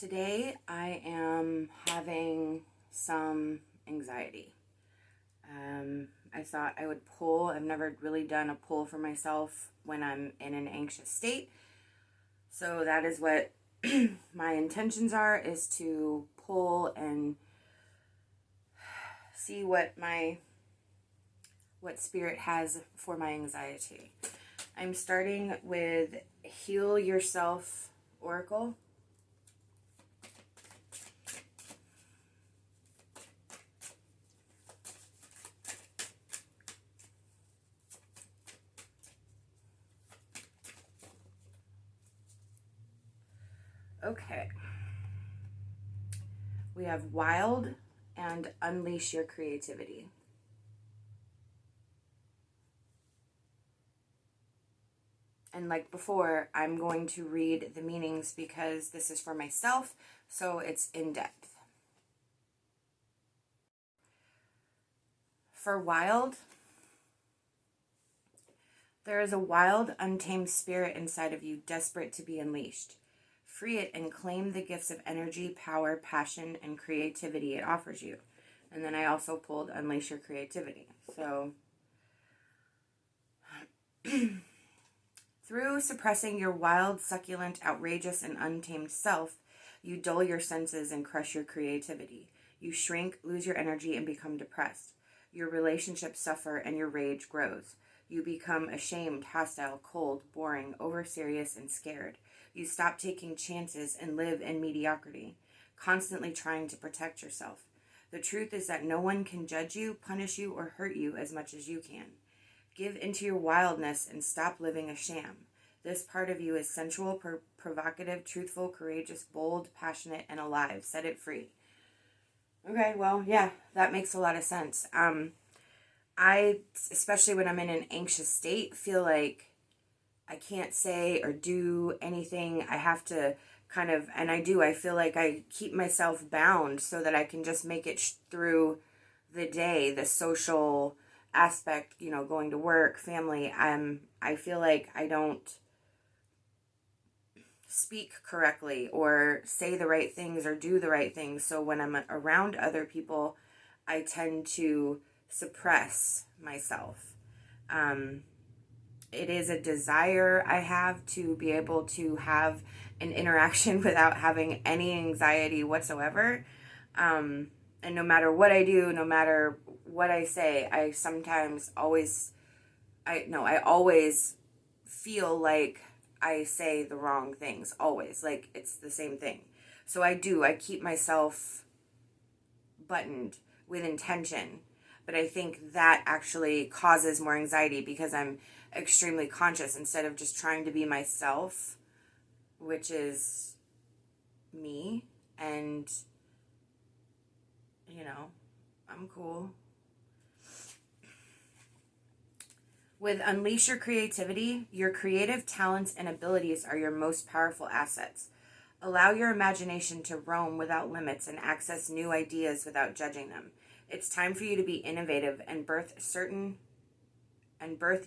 Today I am having some anxiety. I thought I would pull. I've never really done a pull for myself when I'm in an anxious state. So that is what my intentions are, is to pull and see what spirit has for my anxiety. I'm starting with Heal Yourself Oracle. Okay. We have Wild and Unleash Your Creativity. And like before, I'm going to read the meanings because this is for myself, so it's in depth. For Wild, there is a wild, untamed spirit inside of you, desperate to be unleashed. Free it and claim the gifts of energy, power, passion, and creativity it offers you. And then I also pulled Unleash Your Creativity. So, through suppressing your wild, succulent, outrageous, and untamed self, you dull your senses and crush your creativity. You shrink, lose your energy, and become depressed. Your relationships suffer and your rage grows. You become ashamed, hostile, cold, boring, over-serious, and scared. You stop taking chances and live in mediocrity, constantly trying to protect yourself. The truth is that no one can judge you, punish you, or hurt you as much as you can. Give into your wildness and stop living a sham. This part of you is sensual, provocative, truthful, courageous, bold, passionate, and alive. Set it free. Okay, well, yeah, that makes a lot of sense. I, especially when I'm in an anxious state, feel like I can't say or do anything. I have to kind of, and I do, I feel like I keep myself bound so that I can just make it through the day, the social aspect, going to work, family. I feel like I don't speak correctly or say the right things or do the right things. So when I'm around other people, I tend to suppress myself. It is a desire I have to be able to have an interaction without having any anxiety whatsoever. And no matter what I do, no matter what I say, I always feel like I say the wrong things, always. Like, it's the same thing. So I keep myself buttoned with intention. But I think that actually causes more anxiety because I'm extremely conscious instead of just trying to be myself, which is me. And, I'm cool. With Unleash Your Creativity, your creative talents and abilities are your most powerful assets. Allow your imagination to roam without limits and access new ideas without judging them. It's time for you to be innovative and birth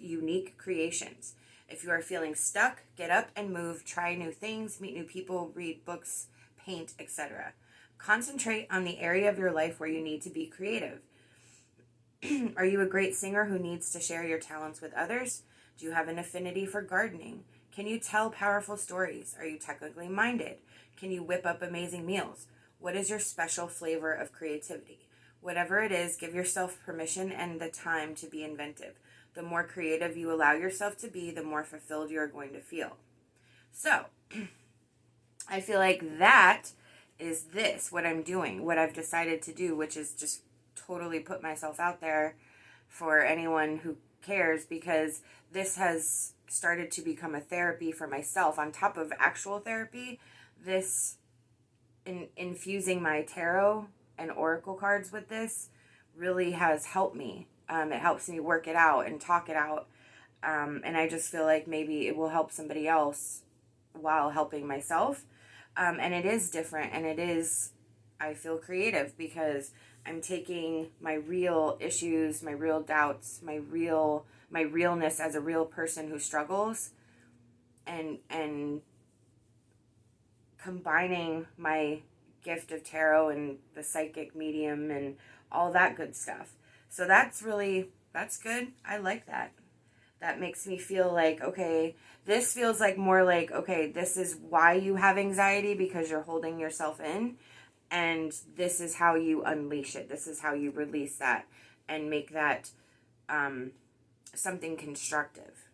unique creations. If you are feeling stuck, get up and move, try new things, meet new people, read books, paint, etc. Concentrate on the area of your life where you need to be creative. Are you a great singer who needs to share your talents with others? Do you have an affinity for gardening? Can you tell powerful stories? Are you technically minded? Can you whip up amazing meals? What is your special flavor of creativity? Whatever it is, give yourself permission and the time to be inventive. The more creative you allow yourself to be, the more fulfilled you are going to feel. So, I feel like that is what I'm doing, what I've decided to do, which is just totally put myself out there for anyone who cares, because this has started to become a therapy for myself on top of actual therapy. This infusing my tarot and oracle cards with this really has helped me. It helps me work it out and talk it out, and I just feel like maybe it will help somebody else while helping myself. And it is different, and I feel creative because I'm taking my real issues, my real doubts, my realness as a real person who struggles, and combining my gift of tarot and the psychic medium and all that good stuff. So that's good. I like that. That makes me feel like, okay, this feels like more like, okay, this is why you have anxiety, because you're holding yourself in, and this is how you unleash it. This is how you release that and make that something constructive.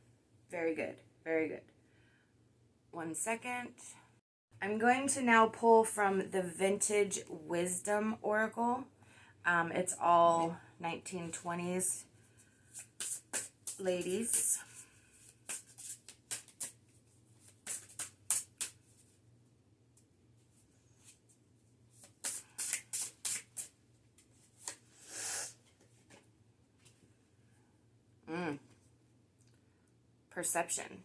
Very good. Very good. 1 second. I'm going to now pull from the Vintage Wisdom Oracle. It's all 1920s ladies. Perception.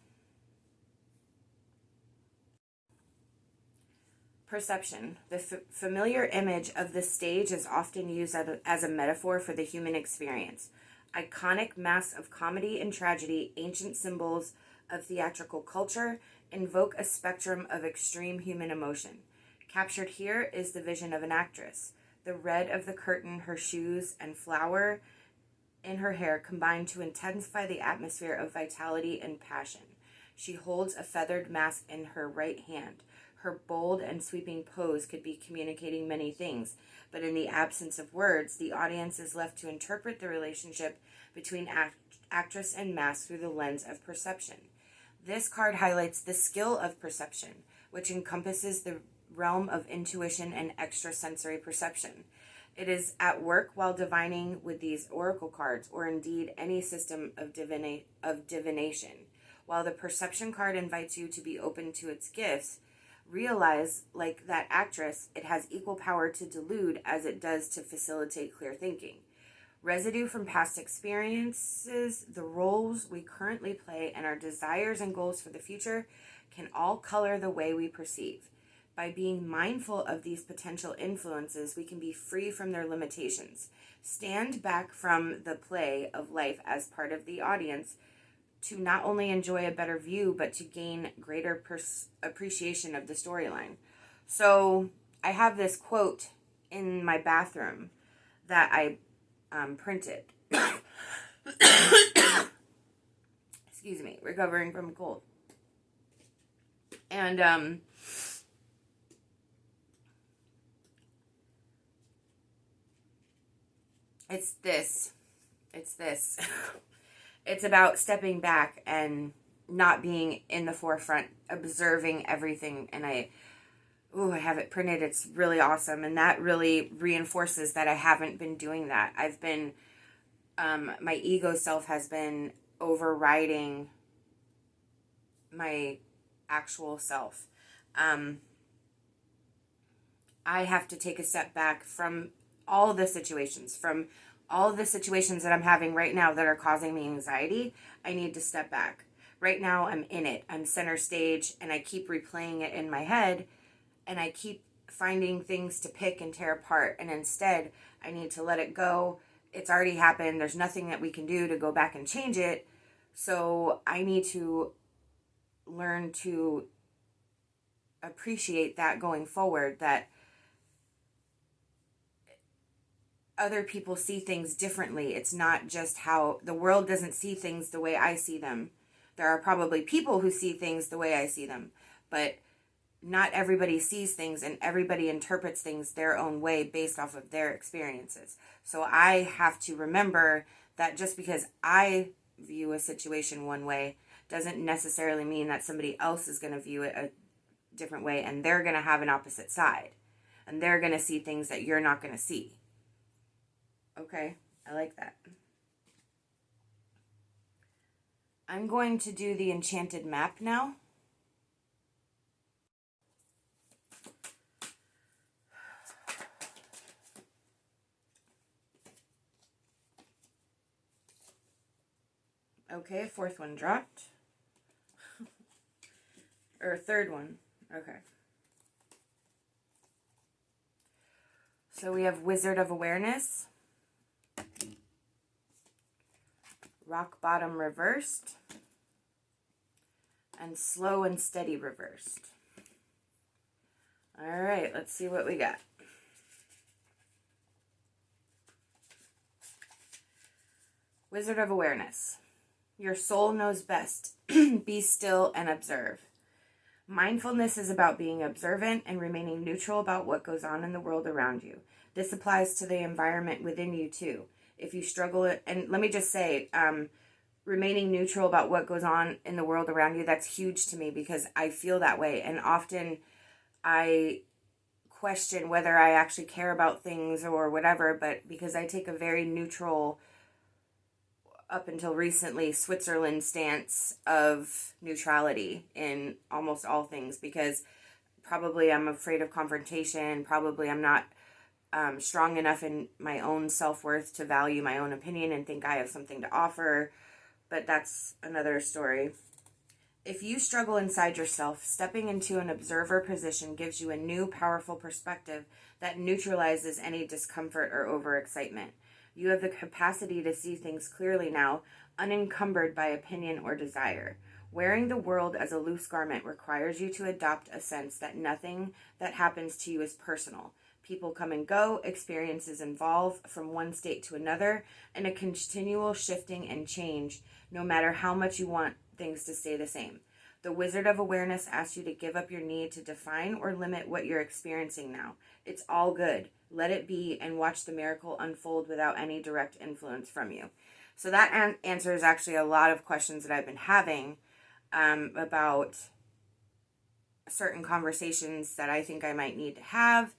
Perception. The familiar image of the stage is often used as a metaphor for the human experience. Iconic masks of comedy and tragedy, ancient symbols of theatrical culture, invoke a spectrum of extreme human emotion. Captured here is the vision of an actress. The red of the curtain, her shoes, and flower in her hair combine to intensify the atmosphere of vitality and passion. She holds a feathered mask in her right hand. Her bold and sweeping pose could be communicating many things, but in the absence of words, the audience is left to interpret the relationship between actress and mask through the lens of perception. This card highlights the skill of perception, which encompasses the realm of intuition and extrasensory perception. It is at work while divining with these oracle cards, or indeed any system of divination. While the perception card invites you to be open to its gifts, realize, like that actress, it has equal power to delude as it does to facilitate clear thinking. Residue from past experiences, the roles we currently play, and our desires and goals for the future can all color the way we perceive. By being mindful of these potential influences, we can be free from their limitations. Stand back from the play of life as part of the audience to not only enjoy a better view, but to gain greater appreciation of the storyline. So I have this quote in my bathroom that I printed. Excuse me, recovering from a cold. And it's this. It's about stepping back and not being in the forefront, observing everything. And I have it printed. It's really awesome. And that really reinforces that I haven't been doing that. I've been, my ego self has been overriding my actual self. I have to take a step back from all the situations, that I'm having right now that are causing me anxiety. I need to step back. Right now I'm in it. I'm center stage, and I keep replaying it in my head, and I keep finding things to pick and tear apart. And instead, I need to let it go. It's already happened. There's nothing that we can do to go back and change it. So I need to learn to appreciate that going forward, that other people see things differently. It's not just how the world doesn't see things the way I see them. There are probably people who see things the way I see them, but not everybody sees things, and everybody interprets things their own way based off of their experiences. So I have to remember that just because I view a situation one way doesn't necessarily mean that somebody else is going to view it a different way, and they're going to have an opposite side, and they're going to see things that you're not going to see. Okay, I like that. I'm going to do the enchanted map now. Okay, fourth one dropped. Or third one. Okay. So we have Wizard of Awareness. Rock Bottom reversed, and Slow and Steady reversed. All right, let's see what we got. Wizard of Awareness. Your soul knows best. Be still and observe. Mindfulness is about being observant and remaining neutral about what goes on in the world around you. This applies to the environment within you too. If you struggle, and let me just say, remaining neutral about what goes on in the world around you, that's huge to me because I feel that way. And often I question whether I actually care about things or whatever, but because I take a very neutral, up until recently, Switzerland stance of neutrality in almost all things, because probably I'm afraid of confrontation, probably I'm not strong enough in my own self-worth to value my own opinion and think I have something to offer, but that's another story. If you struggle inside yourself, stepping into an observer position gives you a new, powerful perspective that neutralizes any discomfort or overexcitement. You have the capacity to see things clearly now, unencumbered by opinion or desire. Wearing the world as a loose garment requires you to adopt a sense that nothing that happens to you is personal. People come and go, experiences evolve from one state to another, and a continual shifting and change, no matter how much you want things to stay the same. The Wizard of Awareness asks you to give up your need to define or limit what you're experiencing now. It's all good. Let it be and watch the miracle unfold without any direct influence from you. So that answers actually a lot of questions that I've been having about certain conversations that I think I might need to have.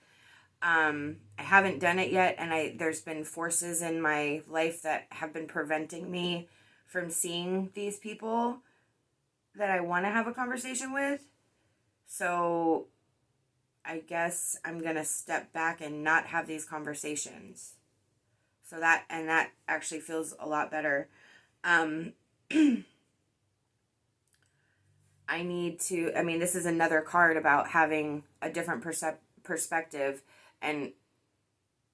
I haven't done it yet, and there's been forces in my life that have been preventing me from seeing these people that I want to have a conversation with. So I guess I'm going to step back and not have these conversations. So that actually feels a lot better. I need to, this is another card about having a different perspective and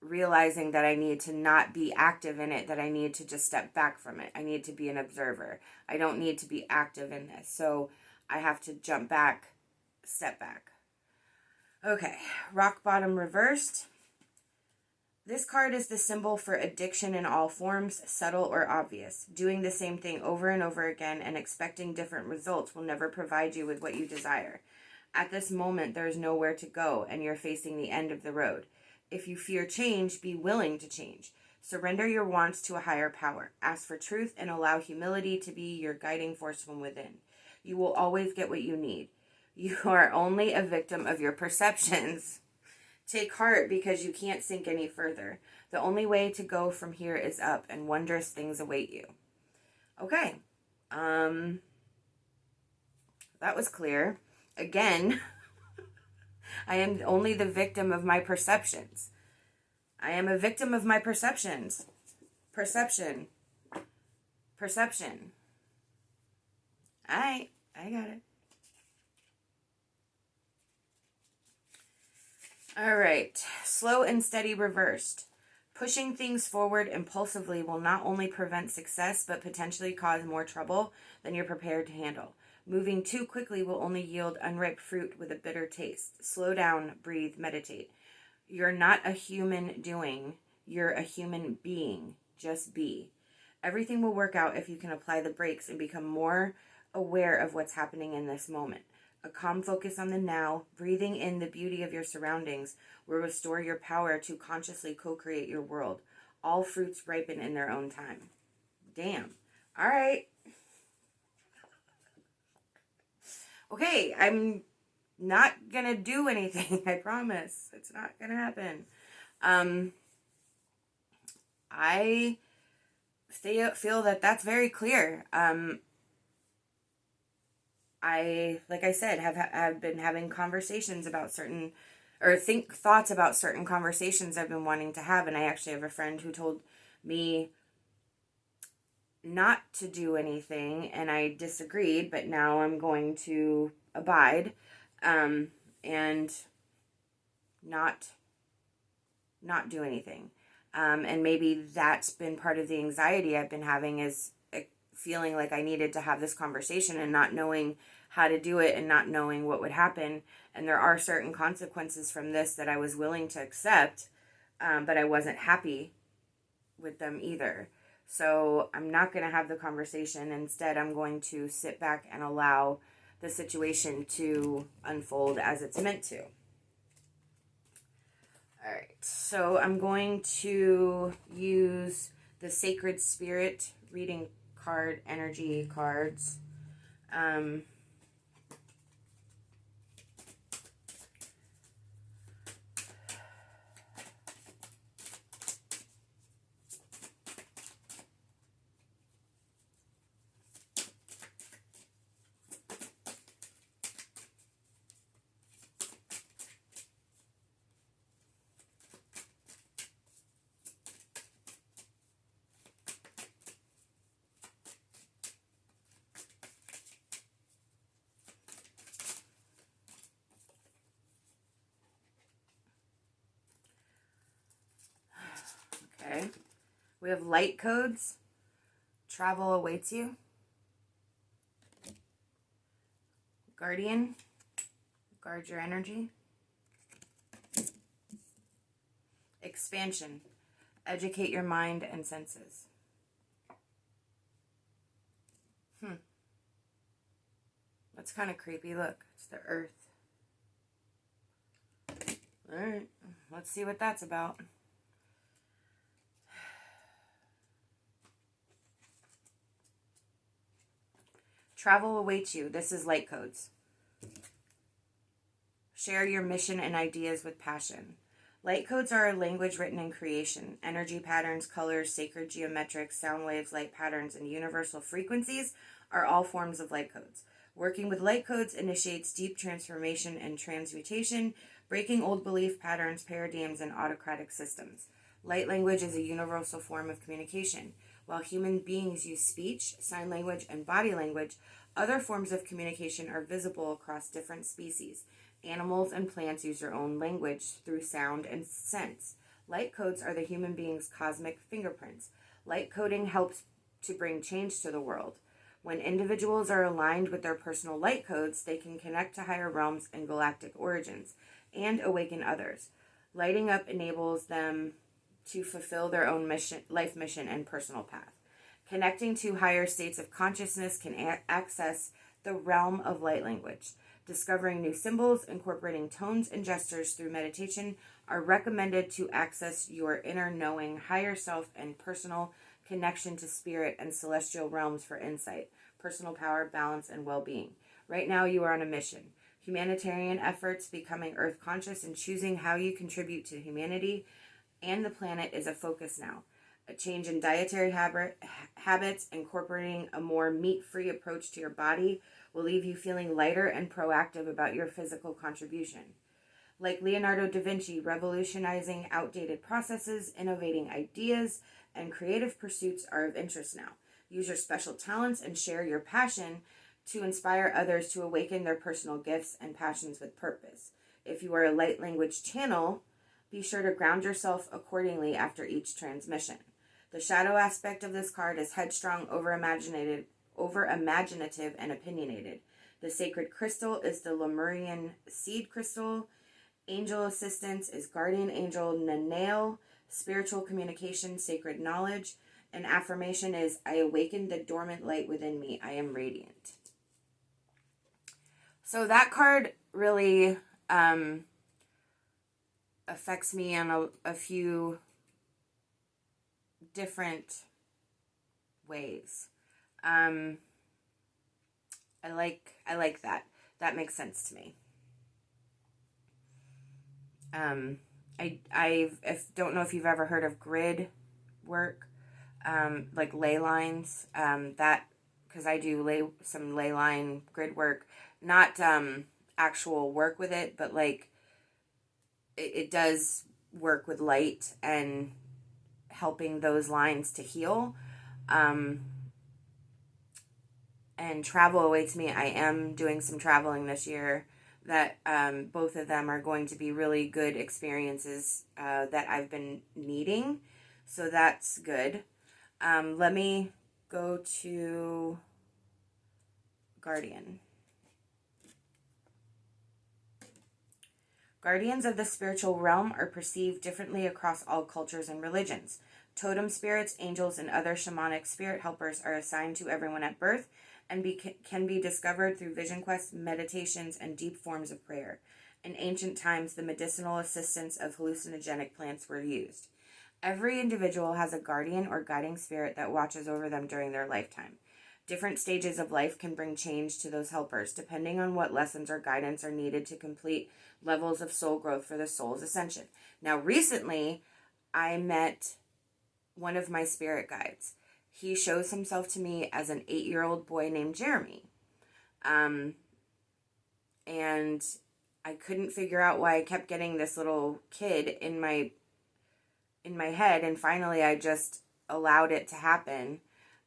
realizing that I need to not be active in it, that I need to just step back from it. I need to be an observer. I don't need to be active in this. So I have to jump back, step back. Okay, rock bottom reversed. This card is the symbol for addiction in all forms, subtle or obvious. Doing the same thing over and over again and expecting different results will never provide you with what you desire. At this moment, there is nowhere to go, and you're facing the end of the road. If you fear change, be willing to change. Surrender your wants to a higher power. Ask for truth and allow humility to be your guiding force from within. You will always get what you need. You are only a victim of your perceptions. Take heart because you can't sink any further. The only way to go from here is up, and wondrous things await you. Okay. That was clear. Again, I am only the victim of my perceptions. I am a victim of my perceptions. Perception. All right, I got it. All right, slow and steady reversed. Pushing things forward impulsively will not only prevent success, but potentially cause more trouble than you're prepared to handle. Moving too quickly will only yield unripe fruit with a bitter taste. Slow down, breathe, meditate. You're not a human doing. You're a human being. Just be. Everything will work out if you can apply the brakes and become more aware of what's happening in this moment. A calm focus on the now, breathing in the beauty of your surroundings, will restore your power to consciously co-create your world. All fruits ripen in their own time. Damn. All right. Okay, I'm not going to do anything, I promise. It's not going to happen. I feel that that's very clear. Like I said, have been having conversations about certain, or thoughts about certain conversations I've been wanting to have, and I actually have a friend who told me not to do anything, and I disagreed, but now I'm going to abide, and not do anything. And maybe that's been part of the anxiety I've been having, is feeling like I needed to have this conversation and not knowing how to do it and not knowing what would happen. And there are certain consequences from this that I was willing to accept, but I wasn't happy with them either. So I'm not going to have the conversation. Instead, I'm going to sit back and allow the situation to unfold as it's meant to. All right, so I'm going to use the Sacred Spirit reading card, energy cards. Okay, we have light codes. Travel awaits you. Guardian, guard your energy. Expansion, educate your mind and senses. That's kind of creepy. Look, it's the earth. All right, let's see what that's about. Travel awaits you. This is light codes. Share your mission and ideas with passion. Light codes are a language written in creation. Energy patterns, colors, sacred geometrics, sound waves, light patterns, and universal frequencies are all forms of light codes. Working with light codes initiates deep transformation and transmutation, breaking old belief patterns, paradigms, and autocratic systems. Light language is a universal form of communication. While human beings use speech, sign language, and body language, other forms of communication are visible across different species. Animals and plants use their own language through sound and sense. Light codes are the human being's cosmic fingerprints. Light coding helps to bring change to the world. When individuals are aligned with their personal light codes, they can connect to higher realms and galactic origins and awaken others. Lighting up enables them to fulfill their own mission, life mission, and personal path. Connecting to higher states of consciousness can access the realm of light language. Discovering new symbols, incorporating tones and gestures through meditation are recommended to access your inner knowing, higher self, and personal connection to spirit and celestial realms for insight, personal power, balance, and well-being. Right now, you are on a mission. Humanitarian efforts, becoming earth conscious, and choosing how you contribute to humanity and the planet is a focus now. A change in dietary habits, incorporating a more meat-free approach to your body, will leave you feeling lighter and proactive about your physical contribution. Like Leonardo da Vinci, revolutionizing outdated processes, innovating ideas, and creative pursuits are of interest now. Use your special talents and share your passion to inspire others to awaken their personal gifts and passions with purpose. If you are a light language channel, be sure to ground yourself accordingly after each transmission. The shadow aspect of this card is headstrong, over-imaginative, and opinionated. The sacred crystal is the Lemurian seed crystal. Angel assistance is guardian angel Nanail. Spiritual communication, sacred knowledge. And affirmation is, I awaken the dormant light within me. I am radiant. So that card really affects me in a few different ways. I like that. That makes sense to me. I don't know if you've ever heard of grid work, like ley lines. That because I do some ley line grid work, not actual work with it, but like it does work with light and helping those lines to heal. And travel awaits me. I am doing some traveling this year that both of them are going to be really good experiences that I've been needing. So that's good. Let me go to Guardian. Guardians of the spiritual realm are perceived differently across all cultures and religions. Totem spirits, angels, and other shamanic spirit helpers are assigned to everyone at birth and can be discovered through vision quests, meditations, and deep forms of prayer. In ancient times, the medicinal assistance of hallucinogenic plants were used. Every individual has a guardian or guiding spirit that watches over them during their lifetime. Different stages of life can bring change to those helpers, depending on what lessons or guidance are needed to complete levels of soul growth for the soul's ascension. Now, recently, I met one of my spirit guides. He shows himself to me as an 8-year-old boy named Jeremy. And I couldn't figure out why I kept getting this little kid in my head, and finally I just allowed it to happen,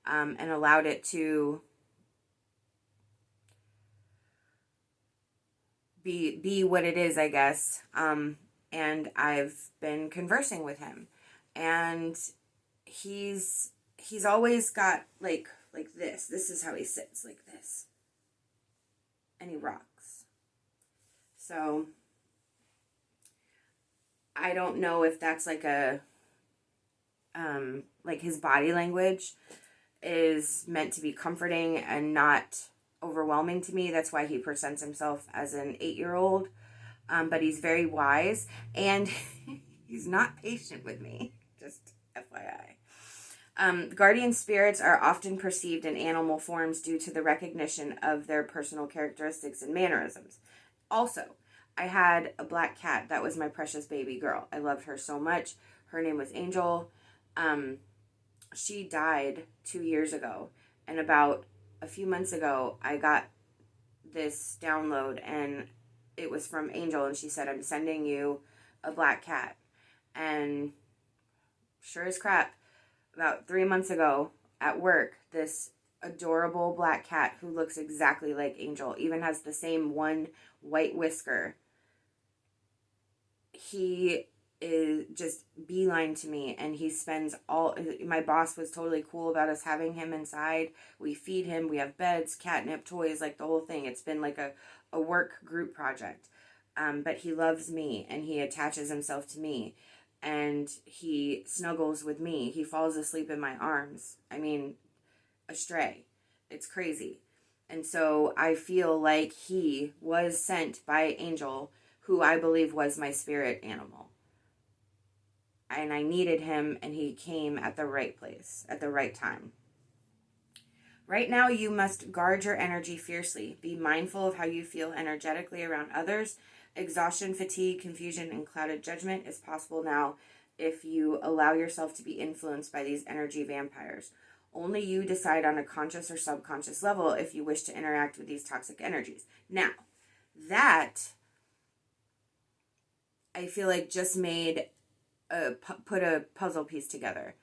and allowed it to be what it is, I guess. And I've been conversing with him, and he's always got like this. This is how he sits, like this, and he rocks. So I don't know if that's like a like his body language is meant to be comforting and not overwhelming to me. That's why he presents himself as an 8-year-old. But he's very wise, and he's not patient with me, just FYI. Guardian spirits are often perceived in animal forms due to the recognition of their personal characteristics and mannerisms. Also, I had a black cat that was my precious baby girl. I loved her so much. Her name was Angel. She died 2 years ago, and about a few months ago, I got this download, and it was from Angel, and she said, "I'm sending you a black cat." And sure as crap, about 3 months ago at work, this adorable black cat who looks exactly like Angel, even has the same one white whisker, he is just beeline to me, and he spends my boss was totally cool about us having him inside. We feed him, we have beds, catnip, toys, like the whole thing. It's been like a work group project. But he loves me, and he attaches himself to me, and he snuggles with me. He falls asleep in my arms. I mean, a stray. It's crazy. And so I feel like he was sent by Angel, who I believe was my spirit animal. And I needed him, and he came at the right place, at the right time. Right now, you must guard your energy fiercely. Be mindful of how you feel energetically around others. Exhaustion, fatigue, confusion, and clouded judgment is possible now if you allow yourself to be influenced by these energy vampires. Only you decide on a conscious or subconscious level if you wish to interact with these toxic energies. Now, that I feel like just put a puzzle piece together.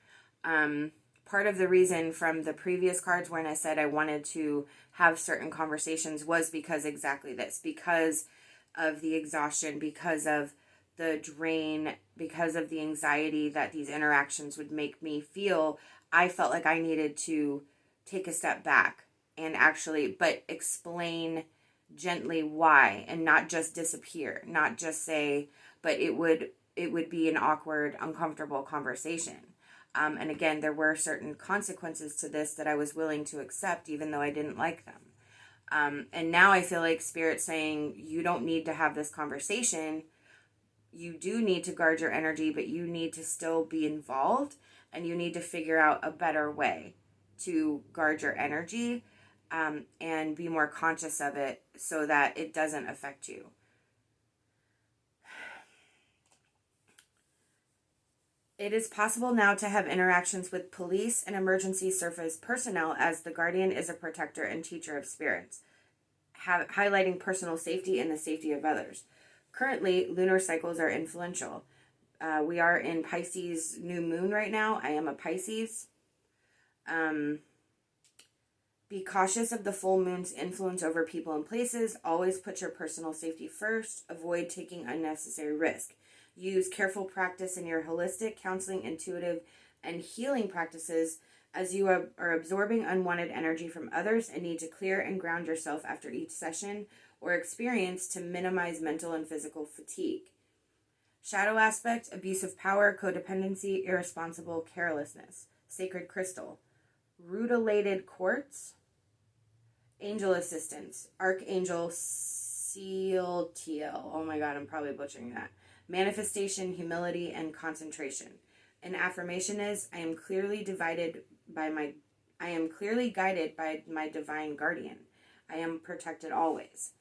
Part of the reason from the previous cards when I said I wanted to have certain conversations was because exactly this, because of the exhaustion, because of the drain, because of the anxiety that these interactions would make me feel. I felt like I needed to take a step back and but explain gently why, and not just disappear, not just say, but it would be an awkward, uncomfortable conversation. And again, there were certain consequences to this that I was willing to accept, even though I didn't like them. And now I feel like Spirit's saying, you don't need to have this conversation. You do need to guard your energy, but you need to still be involved, and you need to figure out a better way to guard your energy, and be more conscious of it so that it doesn't affect you. It is possible now to have interactions with police and emergency service personnel, as the guardian is a protector and teacher of spirits, highlighting personal safety and the safety of others. Currently, lunar cycles are influential. We are in Pisces new moon right now. I am a Pisces. Be cautious of the full moon's influence over people and places. Always put your personal safety first. Avoid taking unnecessary risk. Use careful practice in your holistic, counseling, intuitive, and healing practices as you are absorbing unwanted energy from others and need to clear and ground yourself after each session or experience to minimize mental and physical fatigue. Shadow aspect, abuse of power, codependency, irresponsible carelessness. Sacred crystal, rutilated quartz, angel assistance, archangel Cieltiel. Oh my god, I'm probably butchering that. Manifestation, humility, and concentration. An affirmation is, I am clearly guided by my divine guardian. I am protected always.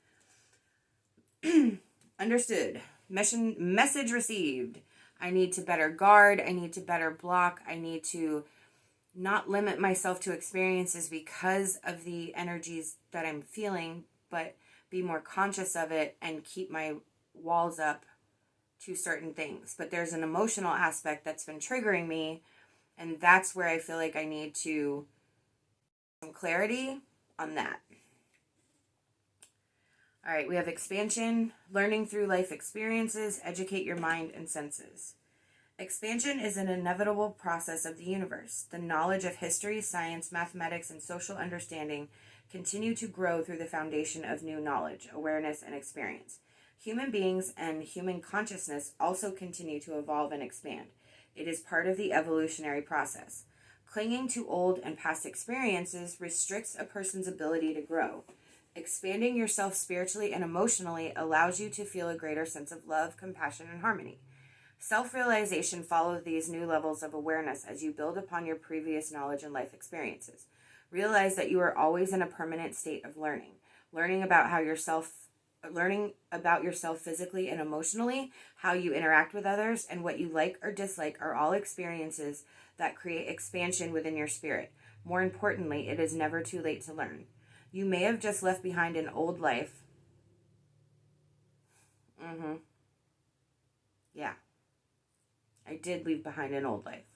Understood. Message received. I need to better guard. I need to better block. I need to not limit myself to experiences because of the energies that I'm feeling, but be more conscious of it and keep my walls up to certain things. But there's an emotional aspect that's been triggering me, and that's where I feel like I need to some clarity on that. All right, we have expansion, learning through life experiences, educate your mind and senses. Expansion is an inevitable process of the universe. The knowledge of history, science, mathematics, and social understanding continue to grow through the foundation of new knowledge, awareness, and experience. Human beings and human consciousness also continue to evolve and expand. It is part of the evolutionary process. Clinging to old and past experiences restricts a person's ability to grow. Expanding yourself spiritually and emotionally allows you to feel a greater sense of love, compassion, and harmony. Self-realization follows these new levels of awareness as you build upon your previous knowledge and life experiences. Realize that you are always in a permanent state of learning about yourself physically and emotionally, how you interact with others, and what you like or dislike are all experiences that create expansion within your spirit. More importantly, it is never too late to learn. You may have just left behind an old life. Yeah. I did leave behind an old life.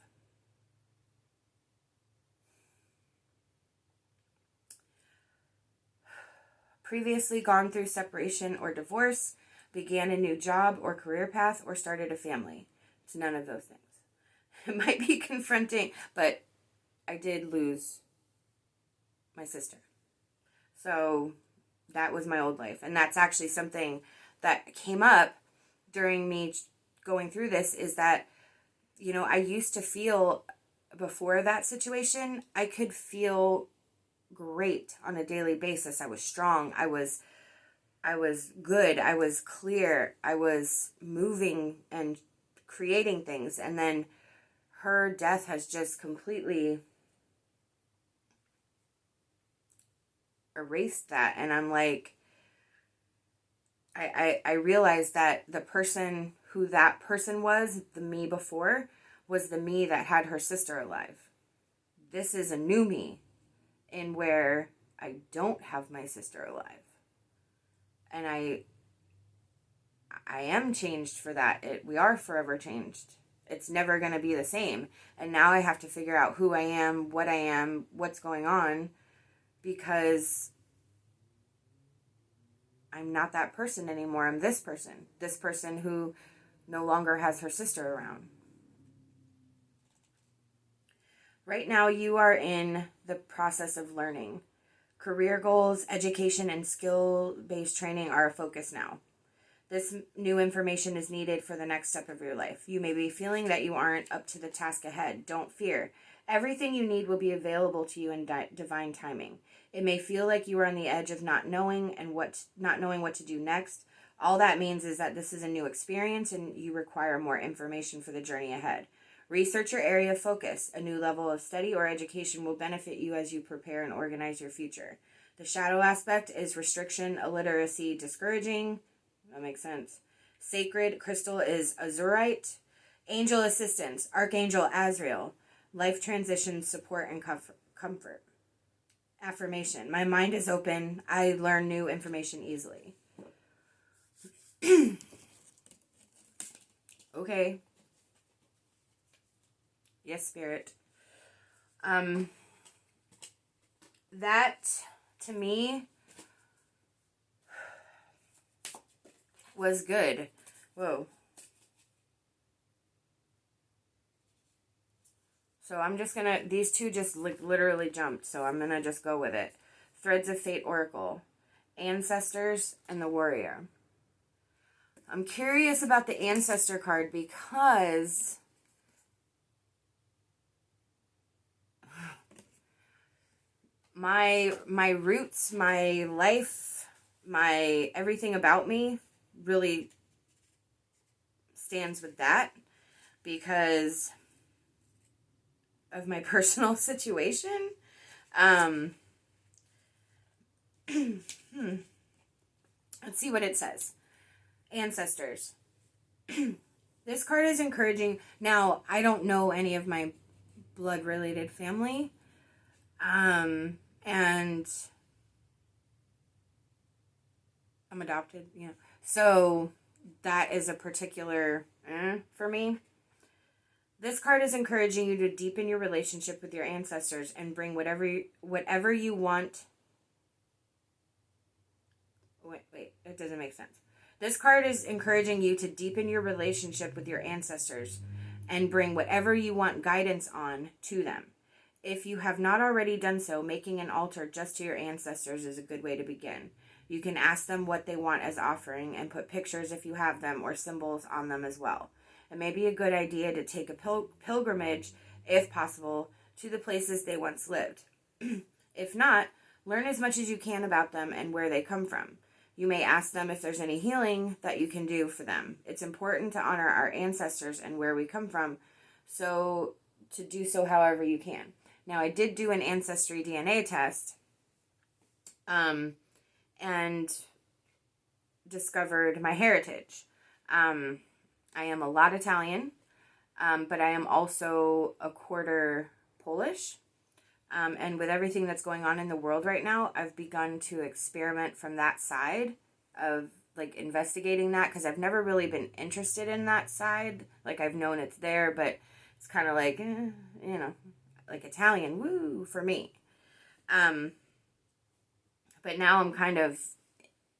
Previously gone through separation or divorce, began a new job or career path, or started a family. It's none of those things. It might be confronting, but I did lose my sister. So that was my old life. And that's actually something that came up during me going through this, is that, you know, I used to feel, before that situation, I could feel great on a daily basis. I was strong. I was good. I was clear. I was moving and creating things. And then her death has just completely erased that. And I'm like, I realized that the person who that person was, the me before, was the me that had her sister alive. This is a new me, in where I don't have my sister alive. And I am changed for that. We are forever changed. It's never going to be the same. And now I have to figure out who I am, what's going on, because I'm not that person anymore. I'm this person who no longer has her sister around. Right now, you are in the process of learning. Career goals, education, and skill-based training are a focus now. This new information is needed for the next step of your life. You may be feeling that you aren't up to the task ahead. Don't fear. Everything you need will be available to you in divine timing. It may feel like you are on the edge of not knowing what to do next. All that means is that this is a new experience and you require more information for the journey ahead. Research your area of focus. A new level of study or education will benefit you as you prepare and organize your future. The shadow aspect is restriction, illiteracy, discouraging. That makes sense. Sacred crystal is azurite. Angel assistance, Archangel Azrael. Life transition, support, and comfort. Affirmation. My mind is open. I learn new information easily. Okay. Yes, Spirit. That, to me, was good. Whoa. So I'm just going these two just literally jumped, so I'm going to just go with it. Threads of Fate Oracle. ancestors, and the warrior. I'm curious about the ancestor card because my roots, my life, my everything about me really stands with that because of my personal situation. Let's see what it says. Ancestors. This card is encouraging. Now, I don't know any of my blood-related family. And I'm adopted, So that is a particular for me. This card is encouraging you to deepen your relationship with your ancestors and bring whatever you want. Wait, it doesn't make sense. This card is encouraging you to deepen your relationship with your ancestors and bring whatever you want guidance on to them. If you have not already done so, making an altar just to your ancestors is a good way to begin. You can ask them what they want as offering and put pictures, if you have them, or symbols on them as well. It may be a good idea to take a pilgrimage, if possible, to the places they once lived. If not, learn as much as you can about them and where they come from. You may ask them if there's any healing that you can do for them. It's important to honor our ancestors and where we come from, so to do so however you can. Now, I did do an ancestry DNA test and discovered my heritage. I am a lot Italian, but I am also a quarter Polish. And with everything that's going on in the world right now, I've begun to experiment from that side of investigating that, because I've never really been interested in that side. I've known it's there, but it's kind of like Italian, woo, for me. But now I'm kind of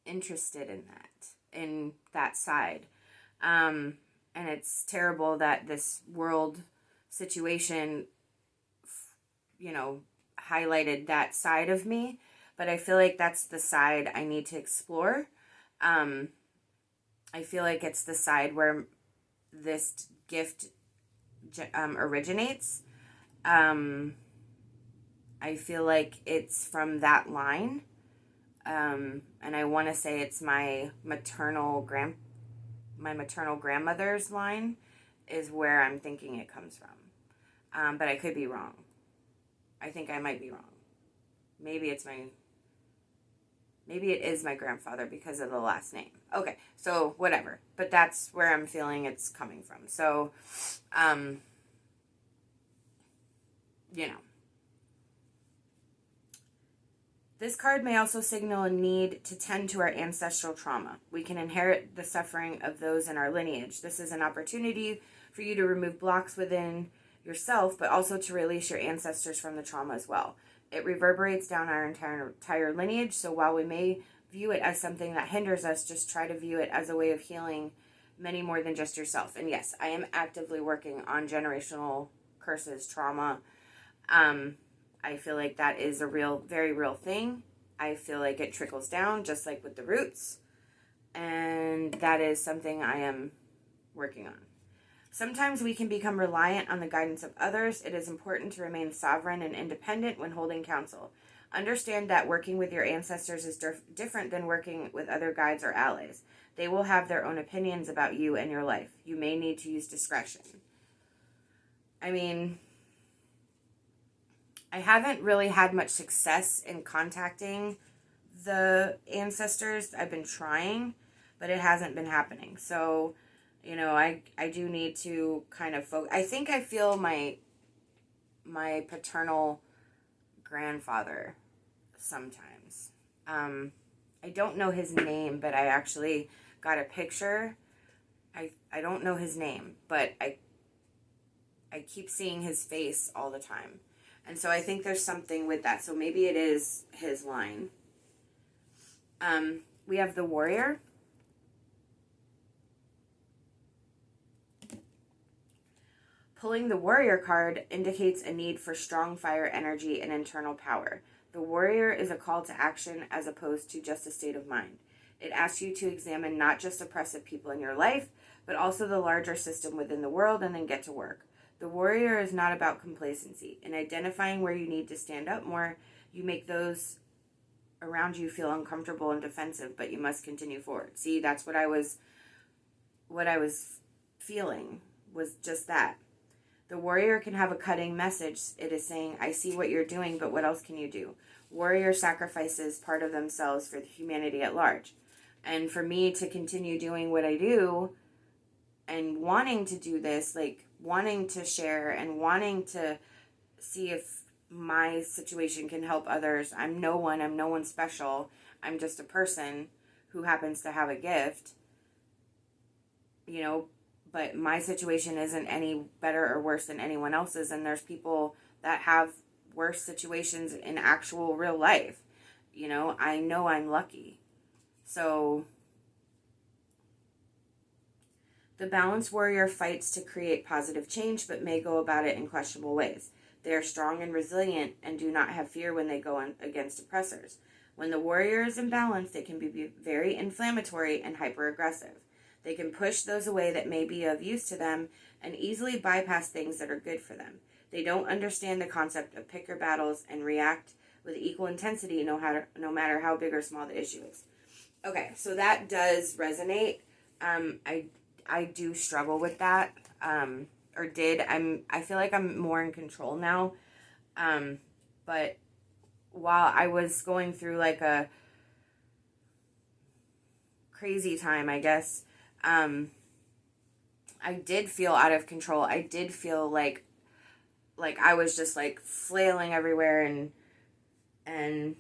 interested in that side. And it's terrible that this world situation highlighted that side of me, but I feel like that's the side I need to explore. I feel like it's the side where this gift originates. I feel like it's from that line, and I want to say it's my maternal grandmother's line is where I'm thinking it comes from, but I could be wrong. I think I might be wrong. Maybe it is my grandfather because of the last name. Okay, so whatever. But that's where I'm feeling it's coming from. So, This card may also signal a need to tend to our ancestral trauma. We can inherit the suffering of those in our lineage. This is an opportunity for you to remove blocks within yourself, but also to release your ancestors from the trauma as well. It reverberates down our entire lineage, so while we may view it as something that hinders us, just try to view it as a way of healing many more than just yourself. And yes, I am actively working on generational curses, trauma. I feel like that is a very real thing. I feel like it trickles down, just like with the roots. And that is something I am working on. Sometimes we can become reliant on the guidance of others. It is important to remain sovereign and independent when holding counsel. Understand that working with your ancestors is different than working with other guides or allies. They will have their own opinions about you and your life. You may need to use discretion. I mean, I haven't really had much success in contacting the ancestors. I've been trying, but it hasn't been happening. So, I do need to kind of focus. I think I feel my paternal grandfather sometimes. I don't know his name, but I actually got a picture. I don't know his name, but I keep seeing his face all the time. And so I think there's something with that. So maybe it is his line. We have the warrior. Pulling the warrior card indicates a need for strong fire energy and internal power. The warrior is a call to action as opposed to just a state of mind. It asks you to examine not just oppressive people in your life, but also the larger system within the world, and then get to work. The warrior is not about complacency. In identifying where you need to stand up more, you make those around you feel uncomfortable and defensive, but you must continue forward. See, that's what I was feeling, was just that. The warrior can have a cutting message. It is saying, I see what you're doing, but what else can you do? Warrior sacrifices part of themselves for humanity at large. And for me to continue doing what I do and wanting to do this, like wanting to share and wanting to see if my situation can help others. I'm no one special. I'm just a person who happens to have a gift, but my situation isn't any better or worse than anyone else's. And there's people that have worse situations in actual real life. I know I'm lucky. So the balanced warrior fights to create positive change, but may go about it in questionable ways. They are strong and resilient and do not have fear when they go against oppressors. When the warrior is imbalanced, they can be very inflammatory and hyper-aggressive. They can push those away that may be of use to them and easily bypass things that are good for them. They don't understand the concept of pick your battles and react with equal intensity no matter how big or small the issue is. Okay, so that does resonate. I do struggle with that, or did. I feel like I'm more in control now, but while I was going through like a crazy time, I guess, I did feel out of control. I did feel like I was just like flailing everywhere and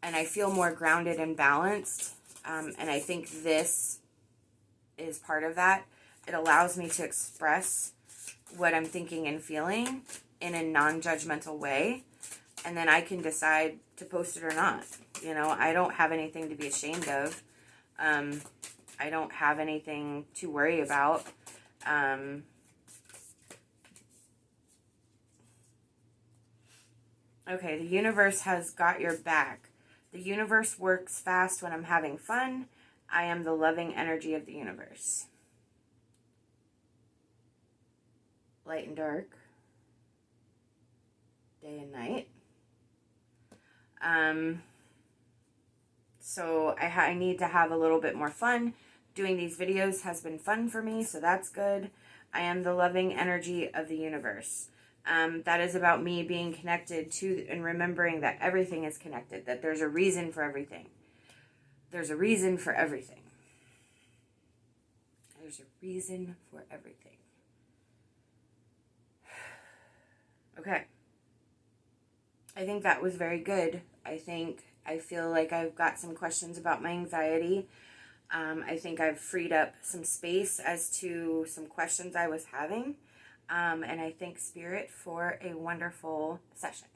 I feel more grounded and balanced. And I think this is part of that. It allows me to express what I'm thinking and feeling in a non-judgmental way. And then I can decide to post it or not. I don't have anything to be ashamed of. I don't have anything to worry about. Okay, the universe has got your back. The universe works fast when I'm having fun. I am the loving energy of the universe. Light and dark. Day and night. So I need to have a little bit more fun. Doing these videos has been fun for me, so that's good. I am the loving energy of the universe. That is about me being connected to and remembering that everything is connected, that there's a reason for everything. There's a reason for everything. There's a reason for everything. Okay. I think that was very good. I feel like I've got some questions about my anxiety. I think I've freed up some space as to some questions I was having. And I thank Spirit for a wonderful session.